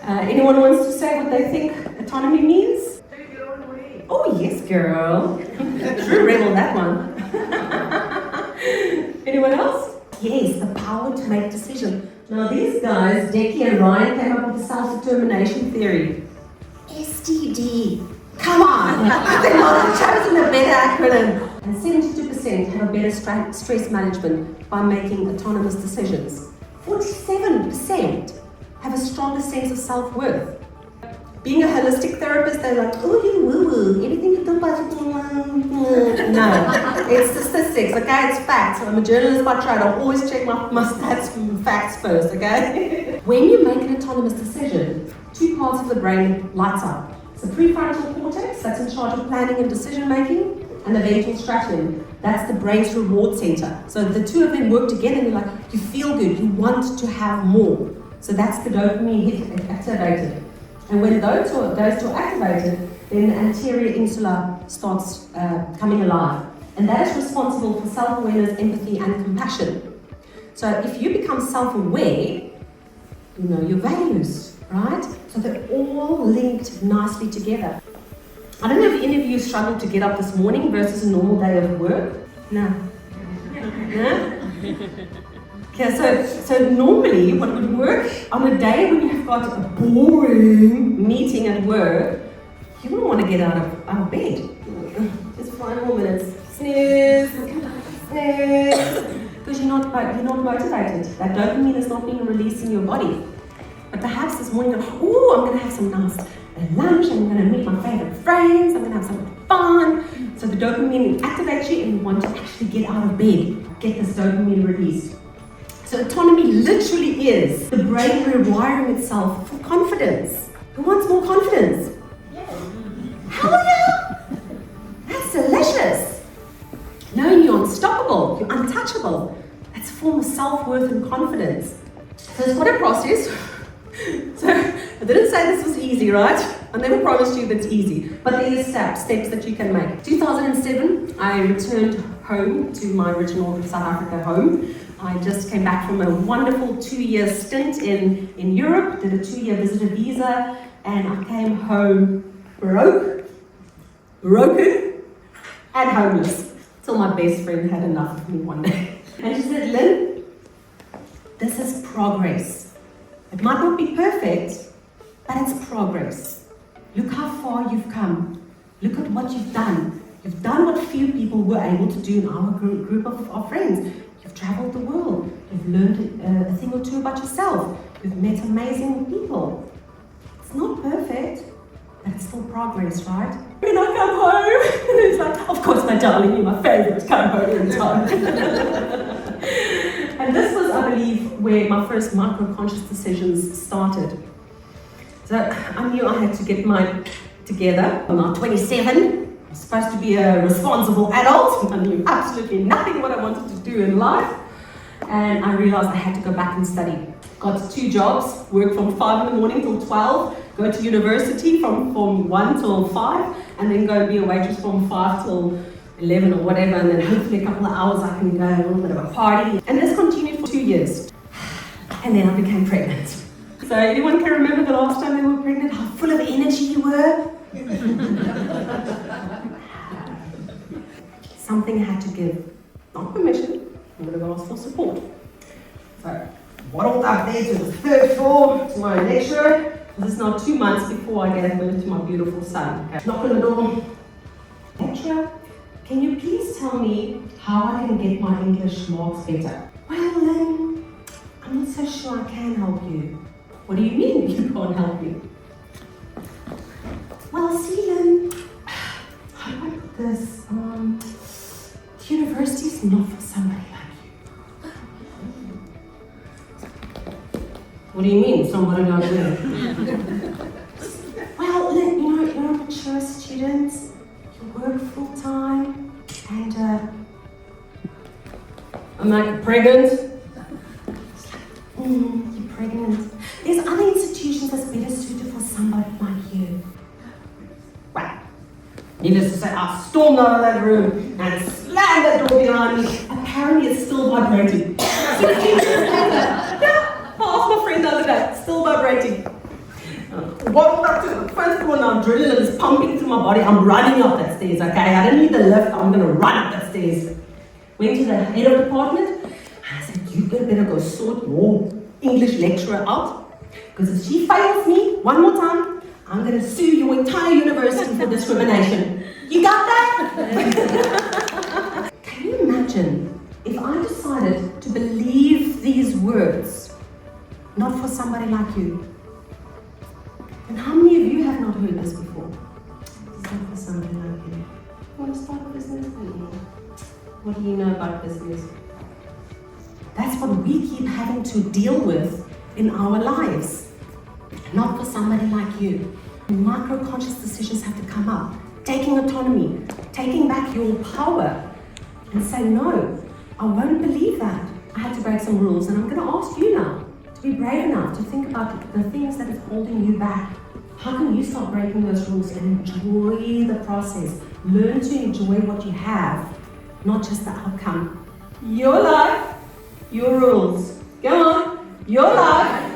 Anyone wants to say what they think autonomy means? Do your own way. Oh, yes, girl. True rebel, that one. Anyone else? Yes, the power to make decisions. Now, these guys, Decky and Ryan, came up with the self-determination theory. SDD. Come on! They might have chosen a better acronym. And 72% have a better stress management by making autonomous decisions. 47% have a stronger sense of self-worth. Being a holistic therapist, they're like, oh, you woo-woo, anything you do about it. No, it's statistics, okay? It's facts. I'm a journalist by trade. I always check my stats and facts first, okay? When you make an autonomous decision, two parts of the brain lights up. It's the prefrontal cortex, that's in charge of planning and decision making, and the ventral stratum, that's the brain's reward center. So the two of them work together and you're like, you feel good, you want to have more. So that's the dopamine hit activated. And when those two are activated, then the anterior insula starts coming alive. And that is responsible for self-awareness, empathy, and compassion. So if you become self-aware, you know your values, right? So they're all linked nicely together. I don't know if any of you struggled to get up this morning versus a normal day of work. No? No? Okay, so normally what would work on a day when you've got a boring meeting at work, you don't want to get out of bed. Just 5 more minutes. Snooze, snooze. Because you're not motivated. That dopamine is not being released in your body. But perhaps this morning, oh, I'm going to have some nice lunch, I'm going to meet my favorite friends, I'm going to have some fun. So the dopamine activates you and you want to actually get out of bed, get this dopamine released. So autonomy literally is the brain rewiring itself for confidence. Who wants more confidence? Hell yeah! That's delicious. Knowing you're unstoppable, you're untouchable. That's a form of self-worth and confidence. So it's quite a process. So I didn't say this was easy, right? I never promised you that it's easy. But there are steps that you can make. 2007, I returned home to my original South Africa home. I just came back from a wonderful 2-year stint in Europe, did a 2-year visitor visa, and I came home broken, and homeless. Till my best friend had enough of me one day. And she said, Lynn, this is progress. It might not be perfect, but it's progress. Look how far you've come. Look at what you've done. You've done what few people were able to do in our group of friends. You've traveled the world. You've learned a thing or two about yourself. You've met amazing people. It's not perfect, but it's still progress, right? When I come home, it's like, of course, my darling, you're my favorite. Come home in time. And this was, I believe, where my first micro-conscious decisions started. So I knew I had to get mine together. I'm now 27. I'm supposed to be a responsible adult. I knew absolutely nothing what I wanted to do in life. And I realized I had to go back and study. Got 2 jobs, worked from 5 in the morning till 12, go to university from 1 till 5, and then go be a waitress from 5 till 11 or whatever, and then hopefully a couple of hours I can go a little bit of a party. And this continued for 2 years. And then I became pregnant. So anyone can remember the last time they were pregnant, how full of energy you were? Something had to give, not permission, I'm going to ask for support. So, waddled up there to the 3rd floor to my lecturer. This is now 2 months before I gave birth to my beautiful son. Okay. Knock on the door. Lecturer, can you please tell me how I can get my English marks better? Well, I'm not so sure I can help you. What do you mean you can't help me? Well, see, how do I put this? University is not for somebody like you. What do you mean, somebody like me? Well, you're a mature student, you work full time, and I'm like, pregnant? You're pregnant. There's other institutions that's better suited for somebody like you. Right. Needless to say, I stormed out of that room and slammed that door behind me. Apparently it's still vibrating. 16 years later. Yeah, I asked my friend the other day, still vibrating. waddled up to the first floor and adrenaline is pumping through my body. I'm running up that stairs, okay? I don't need the lift, I'm gonna run up that stairs. Went to the head of department, and I said, you better go sort your English lecturer out, because if she fails me one more time, I'm gonna sue your entire university for discrimination. You got that? Can you imagine if I decided to believe these words, not for somebody like you? And how many of you have not heard this before? It's not for somebody like you. You want to start a business? What do you know about business? That's what we keep having to deal with in our lives. Not for somebody like you. Micro-conscious decisions have to come up. Taking autonomy, taking back your power, and say, no, I won't believe that. I had to break some rules, and I'm going to ask you now to be brave enough to think about the things that is holding you back. How can you start breaking those rules and enjoy the process? Learn to enjoy what you have, not just the outcome. Your life, your rules. Go on, your life,